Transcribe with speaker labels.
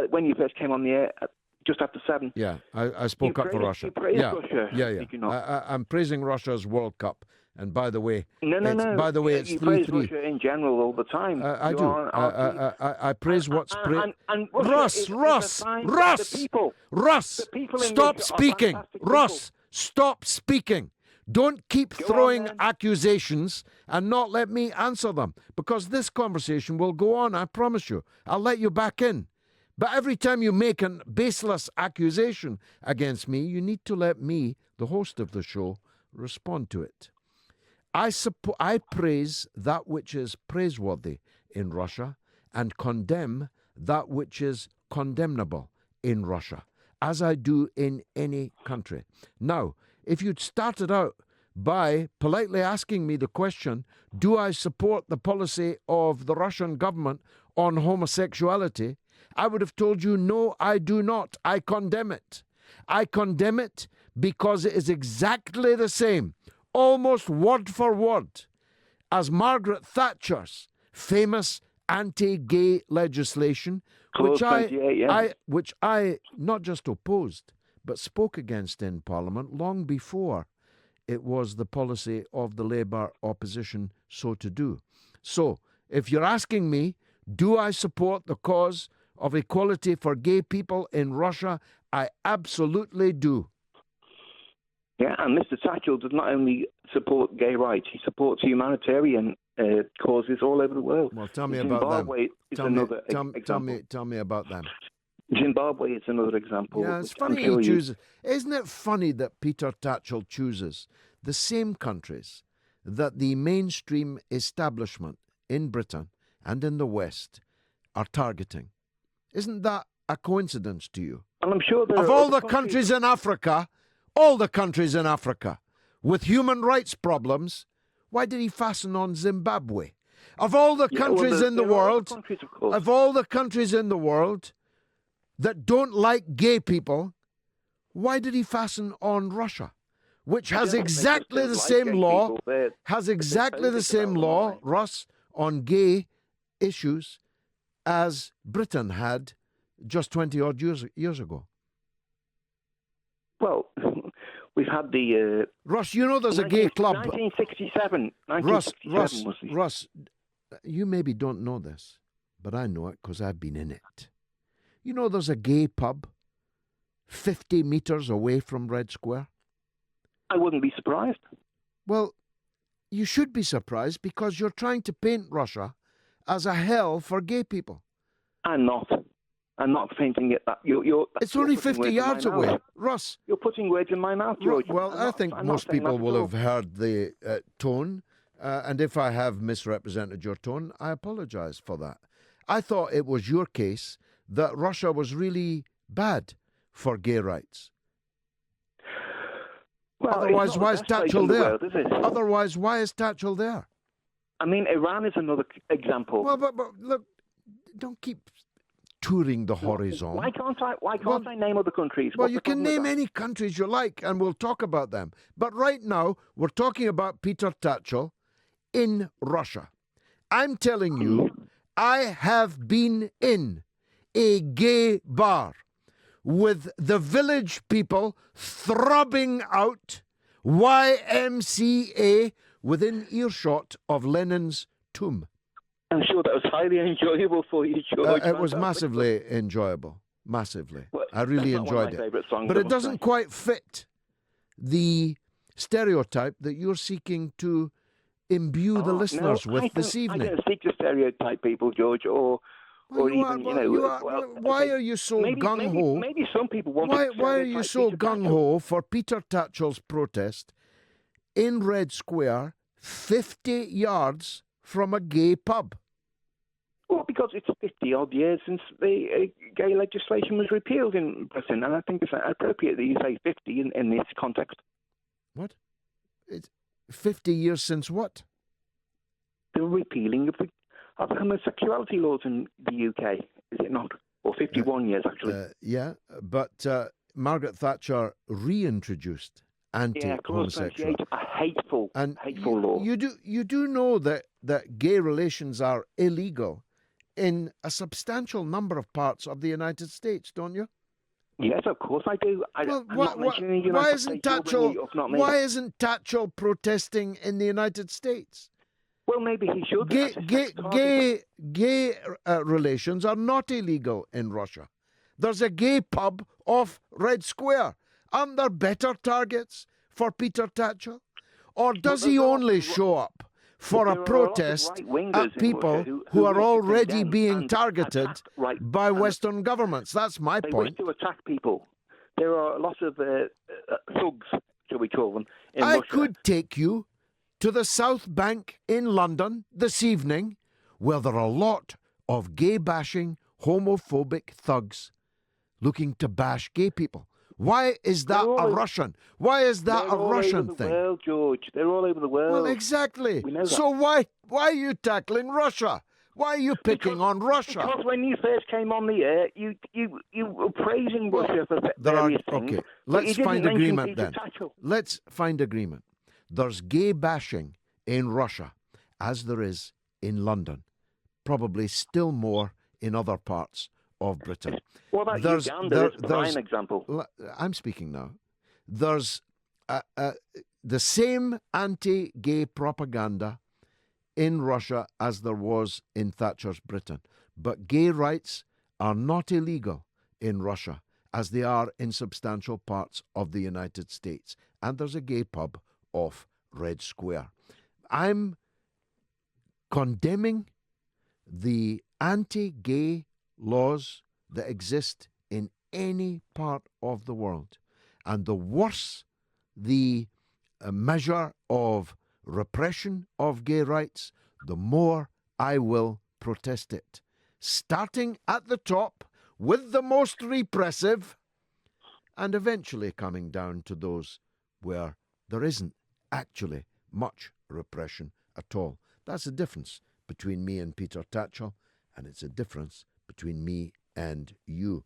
Speaker 1: when you first came on the air, just after 7.
Speaker 2: Yeah, I spoke up for Russia.
Speaker 1: You praised Russia.
Speaker 2: Yeah.
Speaker 1: Did you not?
Speaker 2: I'm praising Russia's World Cup. And by the way,
Speaker 1: No.
Speaker 2: By the way, it's 3-3.
Speaker 1: You praise Russia in general all the time.
Speaker 2: I do. I praise what's praised. Russ, stop speaking. Russ, stop speaking. Don't keep throwing accusations and not let me answer them, because this conversation will go on, I promise you. I'll let you back in. But every time you make a baseless accusation against me, you need to let me, the host of the show, respond to it. I praise that which is praiseworthy in Russia and condemn that which is condemnable in Russia, as I do in any country. Now, if you'd started out by politely asking me the question, do I support the policy of the Russian government on homosexuality, I would have told you, no, I do not. I condemn it. I condemn it because it is exactly the same, almost word for word, as Margaret Thatcher's famous anti-gay legislation, which I not just opposed, but spoke against in Parliament long before it was the policy of the Labour opposition so to do. So, if you're asking me, do I support the cause of equality for gay people in Russia? I absolutely do.
Speaker 1: Yeah, and Mr. Tatchell does not only support gay rights, he supports humanitarian causes all over the world.
Speaker 2: Well, tell me about them. Tell me about them.
Speaker 1: Zimbabwe is another example.
Speaker 2: Yeah, it's funny he chooses. Isn't it funny that Peter Tatchell chooses the same countries that the mainstream establishment in Britain and in the West are targeting? Isn't that a coincidence to you?
Speaker 1: And I'm sure
Speaker 2: of all the countries in Africa, with human rights problems, why did he fasten on Zimbabwe? Of all the countries in the world, that don't like gay people, why did he fasten on Russia, which has exactly the same law, Russ, on gay issues as Britain had just 20-odd years ago?
Speaker 1: Well, we've had the...
Speaker 2: Russ, you know there's a gay club.
Speaker 1: 1967.
Speaker 2: Russ, you maybe don't know this, but I know it because I've been in it. You know there's a gay pub 50 metres away from Red Square?
Speaker 1: I wouldn't be surprised.
Speaker 2: Well, you should be surprised because you're trying to paint Russia as a hell for gay people.
Speaker 1: I'm not painting it that.
Speaker 2: It's only 50 yards away. Russ.
Speaker 1: You're putting words in my mouth, George.
Speaker 2: Well, I think most people will have heard the tone, and if I have misrepresented your tone, I apologise for that. I thought it was your case that Russia was really bad for gay rights.
Speaker 1: Well,
Speaker 2: otherwise, why is Tatchell there? Otherwise, why is Tatchell there?
Speaker 1: I mean, Iran is another example.
Speaker 2: Well, but look, don't keep touring the horizon.
Speaker 1: Why can't I name other countries?
Speaker 2: Well, you can name any countries you like, and we'll talk about them. But right now, we're talking about Peter Tatchell in Russia. I'm telling you, I have been in a gay bar with the village people throbbing out YMCA within earshot of Lenin's tomb.
Speaker 1: I'm sure that was highly enjoyable for you, George.
Speaker 2: It was massively enjoyable. Massively. Well, I really enjoyed it. But it doesn't quite fit the stereotype that you're seeking to imbue the listeners with this evening.
Speaker 1: I don't seek to stereotype people, George,
Speaker 2: why are you so gung-ho?
Speaker 1: Maybe some people want
Speaker 2: Why are you so gung-ho for Peter Tatchell's protest in Red Square, 50 yards from a gay pub?
Speaker 1: Well, because it's 50-odd years since the gay legislation was repealed in Britain, and I think it's appropriate that you say 50 in this context.
Speaker 2: What? It's 50 years since what?
Speaker 1: The repealing of homosexuality laws in the UK, is it not? Or 51 years, actually.
Speaker 2: Yeah, but Margaret Thatcher reintroduced anti-homosexual.
Speaker 1: A hateful law.
Speaker 2: You do know that gay relations are illegal in a substantial number of parts of the United States, don't you?
Speaker 1: Yes, of course I do.
Speaker 2: Why isn't Tatchell protesting in the United States?
Speaker 1: Well, maybe he should.
Speaker 2: Gay relations are not illegal in Russia. There's a gay pub off Red Square. Aren't there better targets for Peter Tatchell? Or does he only show up for a protest at people who are already being targeted by Western governments? That's my point.
Speaker 1: They wish to attack people. There are lots of thugs, shall we call them, in Russia.
Speaker 2: I could take you to the South Bank in London this evening, where there are a lot of gay-bashing, homophobic thugs looking to bash gay people. Why is that a Russian? Why is that a Russian thing?
Speaker 1: They're all over the world, George. They're all over the world.
Speaker 2: Well, exactly. So why are you tackling Russia? Why are you picking on Russia?
Speaker 1: Because when you first came on the air, you were praising Russia for various things.
Speaker 2: Okay, let's find agreement then. Let's find agreement. There's gay bashing in Russia, as there is in London. Probably still more in other parts of Britain.
Speaker 1: What about Uganda? That's a prime example.
Speaker 2: I'm speaking now. There's the same anti-gay propaganda in Russia as there was in Thatcher's Britain. But gay rights are not illegal in Russia as they are in substantial parts of the United States. And there's a gay pub off Red Square. I'm condemning the anti-gay laws that exist in any part of the world. And the worse the measure of repression of gay rights, the more I will protest it. Starting at the top with the most repressive and eventually coming down to those where there isn't actually much repression at all. That's the difference between me and Peter Tatchell, and it's a difference between me and you.